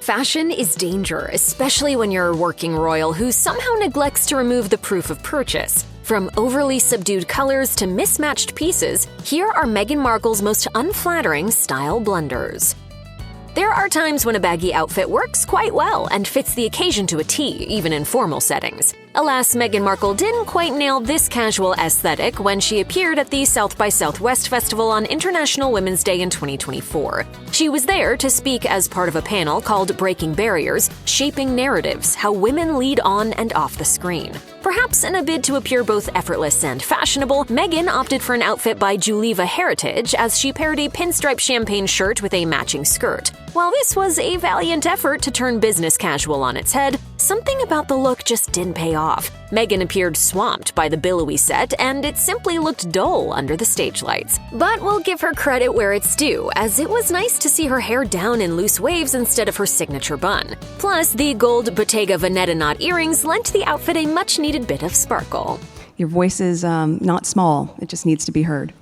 Fashion is danger, especially when you're a working royal who somehow neglects to remove the proof of purchase. From overly subdued colors to mismatched pieces, here are Meghan Markle's most unflattering style blunders. There are times when a baggy outfit works quite well and fits the occasion to a T, even in formal settings. Alas, Meghan Markle didn't quite nail this casual aesthetic when she appeared at the South by Southwest Festival on International Women's Day in 2024. She was there to speak as part of a panel called Breaking Barriers, Shaping Narratives, How Women Lead On and Off the Screen. Perhaps in a bid to appear both effortless and fashionable, Meghan opted for an outfit by Jubilee heritage as she paired a pinstripe champagne shirt with a matching skirt. While this was a valiant effort to turn business casual on its head, something about the look just didn't pay off. Meghan appeared swamped by the billowy set, and it simply looked dull under the stage lights. But we'll give her credit where it's due, as it was nice to see her hair down in loose waves instead of her signature bun. Plus, the gold Bottega Veneta knot earrings lent the outfit a much-needed bit of sparkle. Your voice is not small, it just needs to be heard.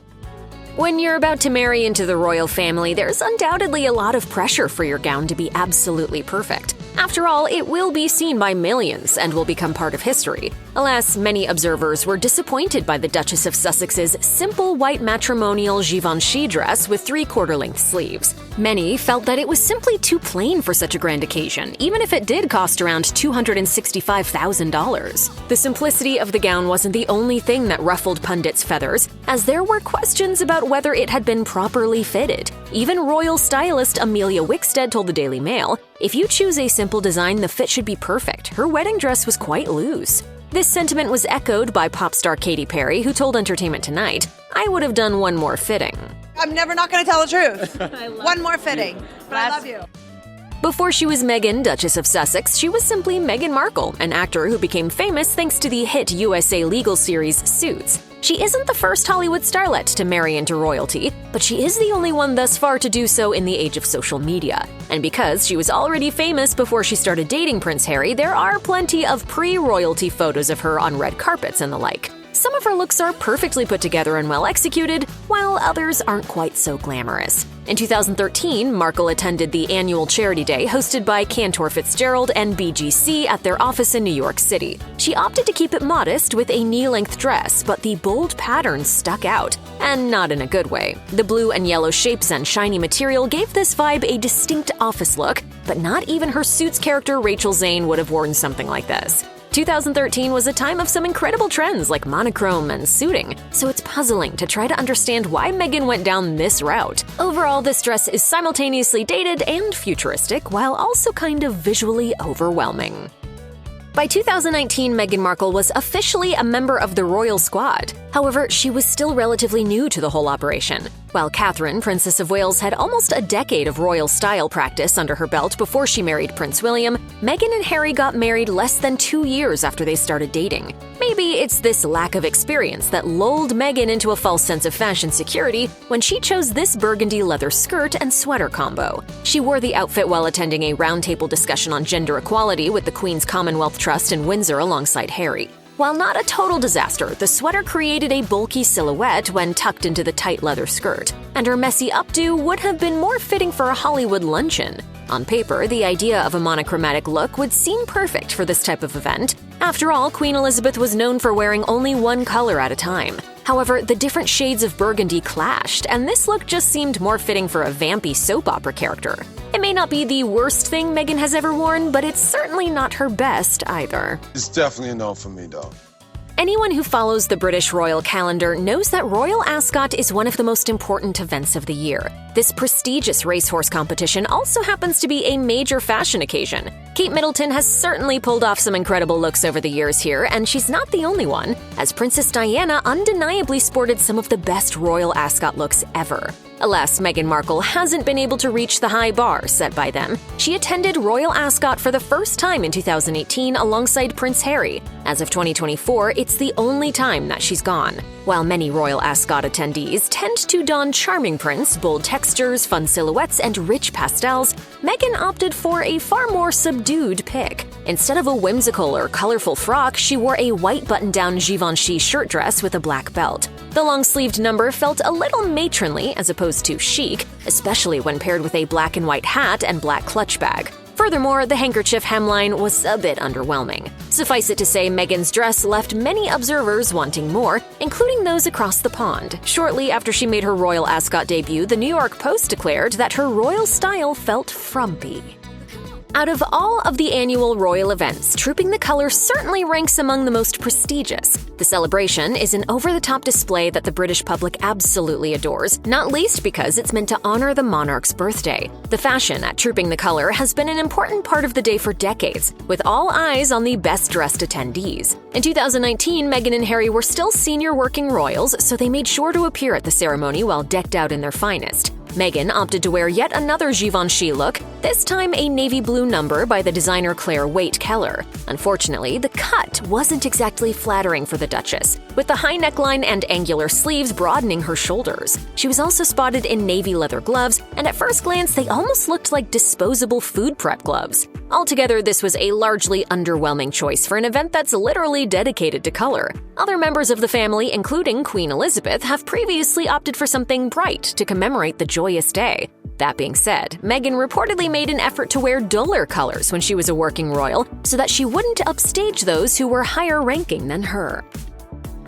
When you're about to marry into the royal family, there's undoubtedly a lot of pressure for your gown to be absolutely perfect. After all, it will be seen by millions and will become part of history. Alas, many observers were disappointed by the Duchess of Sussex's simple white matrimonial Givenchy dress with 3/4-length sleeves. Many felt that it was simply too plain for such a grand occasion, even if it did cost around $265,000. The simplicity of the gown wasn't the only thing that ruffled pundits' feathers, as there were questions about whether it had been properly fitted. Even royal stylist Amelia Wickstead told the Daily Mail, "If you choose a simple design, the fit should be perfect. Her wedding dress was quite loose." This sentiment was echoed by pop star Katy Perry, who told Entertainment Tonight, "I would have done one more fitting." I'm never not going to tell the truth. One more fitting, but I love you. Before she was Meghan, Duchess of Sussex, she was simply Meghan Markle, an actor who became famous thanks to the hit USA legal series Suits. She isn't the first Hollywood starlet to marry into royalty, but she is the only one thus far to do so in the age of social media. And because she was already famous before she started dating Prince Harry, there are plenty of pre-royalty photos of her on red carpets and the like. Some of her looks are perfectly put together and well executed, while others aren't quite so glamorous. In 2013, Markle attended the annual Charity Day hosted by Cantor Fitzgerald and BGC at their office in New York City. She opted to keep it modest with a knee-length dress, but the bold patterns stuck out, and not in a good way. The blue and yellow shapes and shiny material gave this vibe a distinct office look, but not even her Suits character Rachel Zane would have worn something like this. 2013 was a time of some incredible trends like monochrome and suiting, so it's puzzling to try to understand why Meghan went down this route. Overall, this dress is simultaneously dated and futuristic, while also kind of visually overwhelming. By 2019, Meghan Markle was officially a member of the royal squad. However, she was still relatively new to the whole operation. While Catherine, Princess of Wales, had almost a decade of royal style practice under her belt before she married Prince William, Meghan and Harry got married less than 2 years after they started dating. Maybe it's this lack of experience that lulled Meghan into a false sense of fashion security when she chose this burgundy leather skirt and sweater combo. She wore the outfit while attending a roundtable discussion on gender equality with the Queen's Commonwealth Trust in Windsor alongside Harry. While not a total disaster, the sweater created a bulky silhouette when tucked into the tight leather skirt, and her messy updo would have been more fitting for a Hollywood luncheon. On paper, the idea of a monochromatic look would seem perfect for this type of event. After all, Queen Elizabeth was known for wearing only one color at a time. However, the different shades of burgundy clashed, and this look just seemed more fitting for a vampy soap opera character. It may not be the worst thing Meghan has ever worn, but it's certainly not her best either. It's definitely a no for me, though. Anyone who follows the British royal calendar knows that Royal Ascot is one of the most important events of the year. This prestigious racehorse competition also happens to be a major fashion occasion. Kate Middleton has certainly pulled off some incredible looks over the years here, and she's not the only one, as Princess Diana undeniably sported some of the best Royal Ascot looks ever. Alas, Meghan Markle hasn't been able to reach the high bar set by them. She attended Royal Ascot for the first time in 2018 alongside Prince Harry. As of 2024, it's the only time that she's gone. While many Royal Ascot attendees tend to don charming prints, bold textures, fun silhouettes, and rich pastels, Meghan opted for a far more subdued pick. Instead of a whimsical or colorful frock, she wore a white button-down Givenchy shirt dress with a black belt. The long-sleeved number felt a little matronly as opposed to chic, especially when paired with a black and white hat and black clutch bag. Furthermore, the handkerchief hemline was a bit underwhelming. Suffice it to say, Meghan's dress left many observers wanting more, including those across the pond. Shortly after she made her royal Ascot debut, the New York Post declared that her royal style felt frumpy. Out of all of the annual royal events, Trooping the Colour certainly ranks among the most prestigious. The celebration is an over-the-top display that the British public absolutely adores, not least because it's meant to honor the monarch's birthday. The fashion at Trooping the Colour has been an important part of the day for decades, with all eyes on the best-dressed attendees. In 2019, Meghan and Harry were still senior working royals, so they made sure to appear at the ceremony while decked out in their finest. Meghan opted to wear yet another Givenchy look, this time a navy blue number by the designer Claire Waite-Keller. Unfortunately, the cut wasn't exactly flattering for the Duchess, with the high neckline and angular sleeves broadening her shoulders. She was also spotted in navy leather gloves, and at first glance they almost looked like disposable food prep gloves. Altogether, this was a largely underwhelming choice for an event that's literally dedicated to color. Other members of the family, including Queen Elizabeth, have previously opted for something bright to commemorate the joyous day. That being said, Meghan reportedly made an effort to wear duller colors when she was a working royal so that she wouldn't upstage those who were higher ranking than her.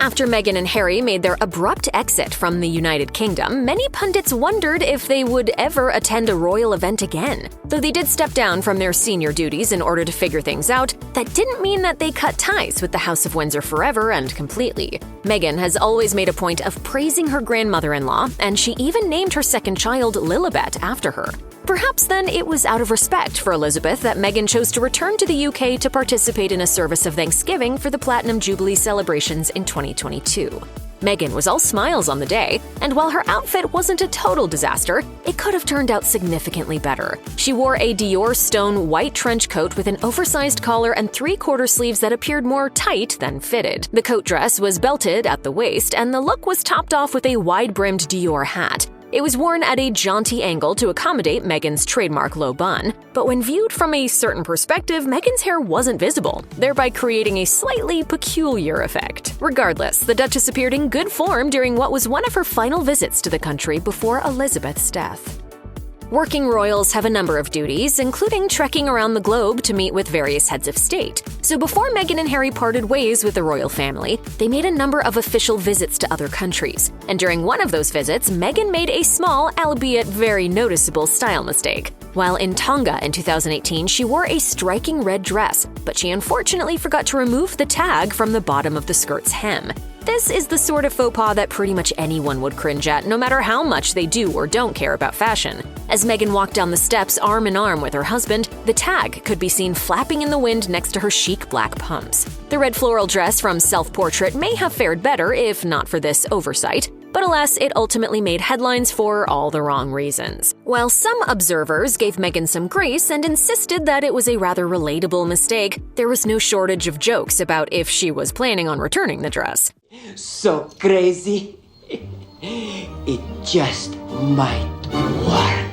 After Meghan and Harry made their abrupt exit from the United Kingdom, many pundits wondered if they would ever attend a royal event again. Though they did step down from their senior duties in order to figure things out, that didn't mean that they cut ties with the House of Windsor forever and completely. Meghan has always made a point of praising her grandmother-in-law, and she even named her second child Lilibet after her. Perhaps then it was out of respect for Elizabeth that Meghan chose to return to the UK to participate in a service of Thanksgiving for the Platinum Jubilee celebrations in 2022. Meghan was all smiles on the day, and while her outfit wasn't a total disaster, it could have turned out significantly better. She wore a Dior stone white trench coat with an oversized collar and three-quarter sleeves that appeared more tight than fitted. The coat dress was belted at the waist, and the look was topped off with a wide-brimmed Dior hat. It was worn at a jaunty angle to accommodate Meghan's trademark low bun, but when viewed from a certain perspective, Meghan's hair wasn't visible, thereby creating a slightly peculiar effect. Regardless, the Duchess appeared in good form during what was one of her final visits to the country before Elizabeth's death. Working royals have a number of duties, including trekking around the globe to meet with various heads of state. So before Meghan and Harry parted ways with the royal family, they made a number of official visits to other countries. And during one of those visits, Meghan made a small, albeit very noticeable, style mistake. While in Tonga in 2018, she wore a striking red dress, but she unfortunately forgot to remove the tag from the bottom of the skirt's hem. This is the sort of faux pas that pretty much anyone would cringe at, no matter how much they do or don't care about fashion. As Meghan walked down the steps arm in arm with her husband, the tag could be seen flapping in the wind next to her chic black pumps. The red floral dress from Self-Portrait may have fared better if not for this oversight, but alas, it ultimately made headlines for all the wrong reasons. While some observers gave Meghan some grace and insisted that it was a rather relatable mistake, there was no shortage of jokes about if she was planning on returning the dress. So crazy, it just might work.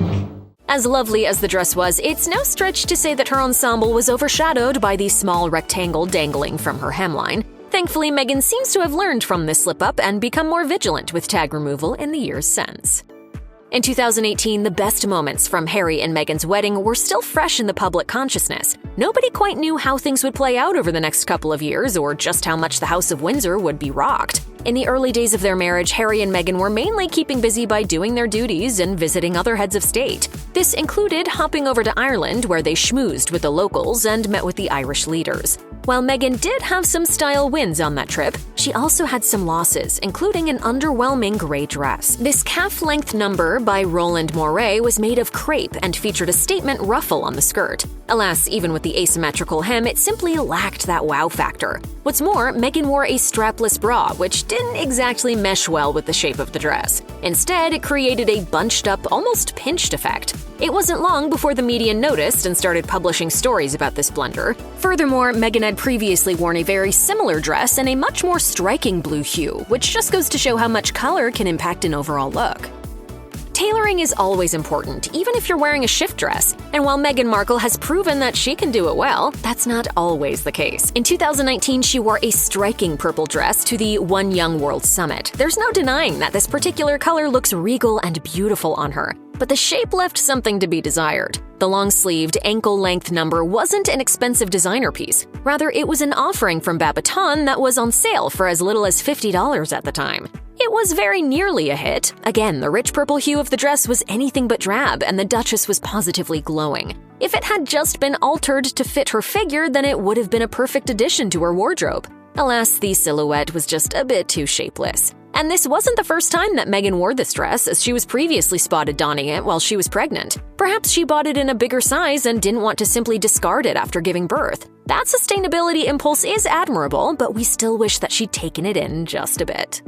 As lovely as the dress was, it's no stretch to say that her ensemble was overshadowed by the small rectangle dangling from her hemline. Thankfully, Meghan seems to have learned from this slip-up and become more vigilant with tag removal in the years since. In 2018, the best moments from Harry and Meghan's wedding were still fresh in the public consciousness. Nobody quite knew how things would play out over the next couple of years or just how much the House of Windsor would be rocked. In the early days of their marriage, Harry and Meghan were mainly keeping busy by doing their duties and visiting other heads of state. This included hopping over to Ireland, where they schmoozed with the locals and met with the Irish leaders. While Meghan did have some style wins on that trip, she also had some losses, including an underwhelming gray dress. This calf-length number by Roland Mouret was made of crepe and featured a statement ruffle on the skirt. Alas, even with the asymmetrical hem, it simply lacked that wow factor. What's more, Meghan wore a strapless bra, which didn't exactly mesh well with the shape of the dress. Instead, it created a bunched-up, almost pinched effect. It wasn't long before the media noticed and started publishing stories about this blunder. Furthermore, Meghan had previously worn a very similar dress in a much more striking blue hue, which just goes to show how much color can impact an overall look. Tailoring is always important, even if you're wearing a shift dress. And while Meghan Markle has proven that she can do it well, that's not always the case. In 2019, she wore a striking purple dress to the One Young World Summit. There's no denying that this particular color looks regal and beautiful on her, but the shape left something to be desired. The long-sleeved, ankle-length number wasn't an expensive designer piece. Rather, it was an offering from Babaton that was on sale for as little as $50 at the time. It was very nearly a hit. Again, the rich purple hue of the dress was anything but drab, and the Duchess was positively glowing. If it had just been altered to fit her figure, then it would have been a perfect addition to her wardrobe. Alas, the silhouette was just a bit too shapeless. And this wasn't the first time that Meghan wore this dress, as she was previously spotted donning it while she was pregnant. Perhaps she bought it in a bigger size and didn't want to simply discard it after giving birth. That sustainability impulse is admirable, but we still wish that she'd taken it in just a bit.